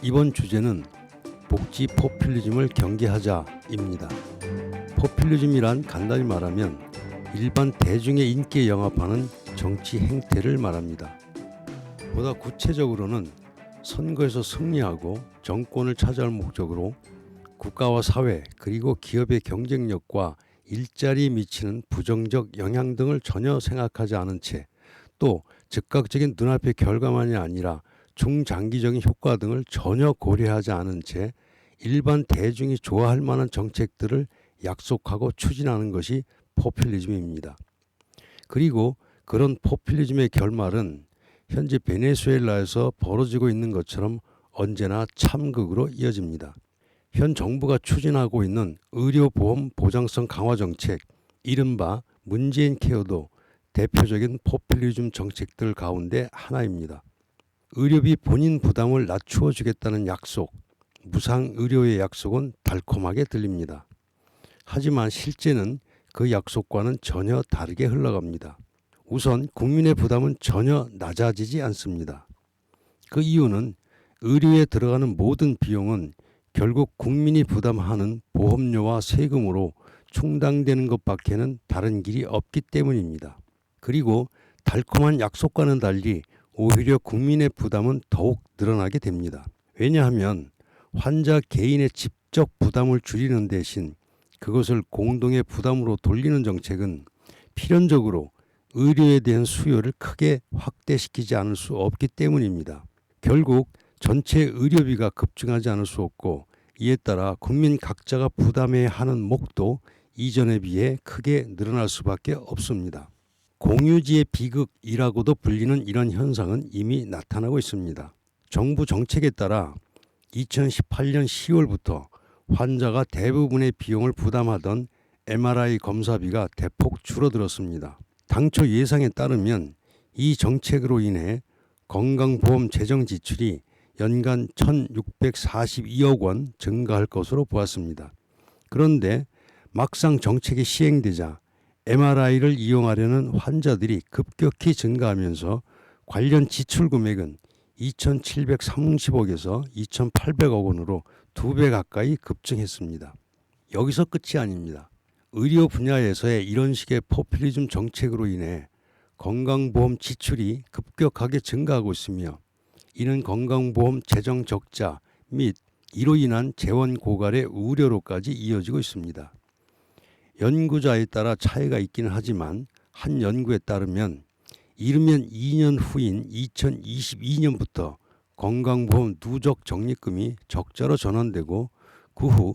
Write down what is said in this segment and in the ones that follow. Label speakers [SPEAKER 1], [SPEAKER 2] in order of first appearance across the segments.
[SPEAKER 1] 이번 주제는 복지 포퓰리즘을 경계하자입니다. 포퓰리즘이란 간단히 말하면 일반 대중의 인기에 영합하는 정치 행태를 말합니다. 보다 구체적으로는 선거에서 승리하고 정권을 차지할 목적으로 국가와 사회 그리고 기업의 경쟁력과 일자리에 미치는 부정적 영향 등을 전혀 생각하지 않은 채 또 즉각적인 눈앞의 결과만이 아니라 중장기적인 효과 등을 전혀 고려하지 않은 채 일반 대중이 좋아할 만한 정책들을 약속하고 추진하는 것이 포퓰리즘입니다. 그리고 그런 포퓰리즘의 결말은 현재 베네수엘라에서 벌어지고 있는 것처럼 언제나 참극으로 이어집니다. 현 정부가 추진하고 있는 의료보험 보장성 강화 정책, 이른바 문재인 케어도 대표적인 포퓰리즘 정책들 가운데 하나입니다. 의료비 본인 부담을 낮추어 주겠다는 약속, 무상의료의 약속은 달콤하게 들립니다. 하지만 실제는 그 약속과는 전혀 다르게 흘러갑니다. 우선 국민의 부담은 전혀 낮아지지 않습니다. 그 이유는 의료에 들어가는 모든 비용은 결국 국민이 부담하는 보험료와 세금으로 충당되는 것밖에는 다른 길이 없기 때문입니다. 그리고 달콤한 약속과는 달리 오히려 국민의 부담은 더욱 늘어나게 됩니다. 왜냐하면 환자 개인의 직접 부담을 줄이는 대신 그것을 공동의 부담으로 돌리는 정책은 필연적으로 의료에 대한 수요를 크게 확대시키지 않을 수 없기 때문입니다. 결국 전체 의료비가 급증하지 않을 수 없고 이에 따라 국민 각자가 부담해야 하는 몫도 이전에 비해 크게 늘어날 수밖에 없습니다. 공유지의 비극이라고도 불리는 이런 현상은 이미 나타나고 있습니다. 정부 정책에 따라 2018년 10월부터 환자가 대부분의 비용을 부담하던 MRI 검사비가 대폭 줄어들었습니다. 당초 예상에 따르면 이 정책으로 인해 건강보험 재정 지출이 연간 1,642억 원 증가할 것으로 보았습니다. 그런데 막상 정책이 시행되자 MRI를 이용하려는 환자들이 급격히 증가하면서 관련 지출 금액은 2,730억에서 2,800억 원으로 2배 가까이 급증했습니다. 여기서 끝이 아닙니다. 의료 분야에서의 이런 식의 포퓰리즘 정책으로 인해 건강보험 지출이 급격하게 증가하고 있으며 이는 건강보험 재정 적자 및 이로 인한 재원 고갈의 우려로까지 이어지고 있습니다. 연구자에 따라 차이가 있기는 하지만 한 연구에 따르면 이르면 2년 후인 2022년부터 건강보험 누적 적립금이 적자로 전환되고 그 후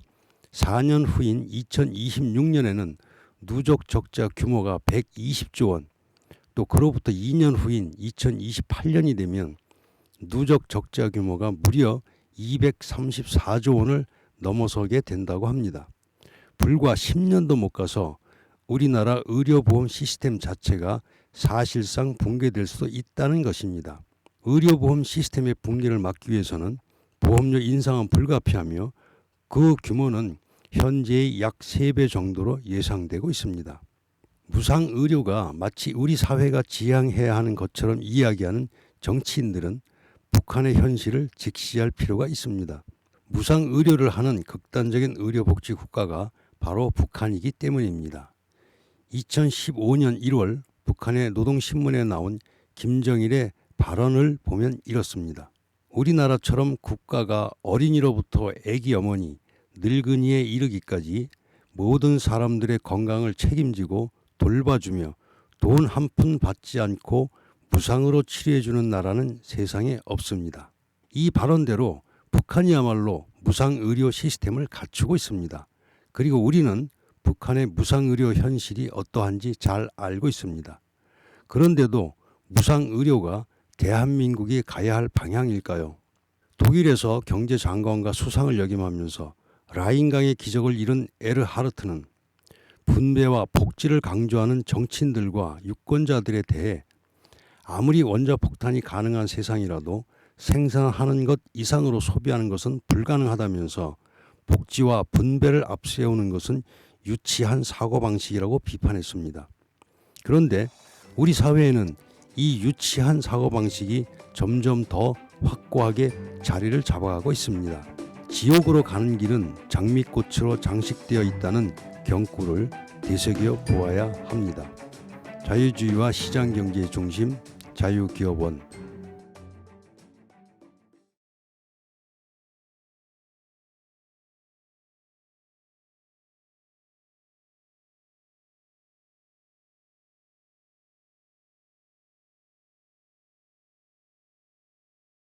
[SPEAKER 1] 4년 후인 2026년에는 누적 적자 규모가 120조 원, 또 그로부터 2년 후인 2028년이 되면 누적 적자 규모가 무려 234조 원을 넘어서게 된다고 합니다. 불과 10년도 못 가서 우리나라 의료보험 시스템 자체가 사실상 붕괴될 수도 있다는 것입니다. 의료보험 시스템의 붕괴를 막기 위해서는 보험료 인상은 불가피하며 그 규모는 현재의 약 3배 정도로 예상되고 있습니다. 무상의료가 마치 우리 사회가 지향해야 하는 것처럼 이야기하는 정치인들은 북한의 현실을 직시할 필요가 있습니다. 무상의료를 하는 극단적인 의료복지 국가가 바로 북한이기 때문입니다. 2015년 1월 북한의 노동신문에 나온 김정일의 발언을 보면 이렇습니다. 우리나라처럼 국가가 어린이로부터 아기 어머니, 늙은이에 이르기까지 모든 사람들의 건강을 책임지고 돌봐주며 돈 한 푼 받지 않고 무상으로 치료해주는 나라는 세상에 없습니다. 이 발언대로 북한이야말로 무상의료 시스템을 갖추고 있습니다. 그리고 우리는 북한의 무상의료 현실이 어떠한지 잘 알고 있습니다. 그런데도 무상의료가 대한민국이 가야 할 방향일까요? 독일에서 경제장관과 수상을 역임하면서 라인강의 기적을 이룬 에르하르트는 분배와 복지를 강조하는 정치인들과 유권자들에 대해 아무리 원자폭탄이 가능한 세상이라도 생산하는 것 이상으로 소비하는 것은 불가능하다면서 복지와 분배를 앞세우는 것은 유치한 사고방식이라고 비판했습니다. 그런데 우리 사회에는 이 유치한 사고방식이 점점 더 확고하게 자리를 잡아가고 있습니다. 지옥으로 가는 길은 장미꽃으로 장식되어 있다는 경구를 되새겨 보아야 합니다. 자유주의와 시장경제의 중심 자유기업원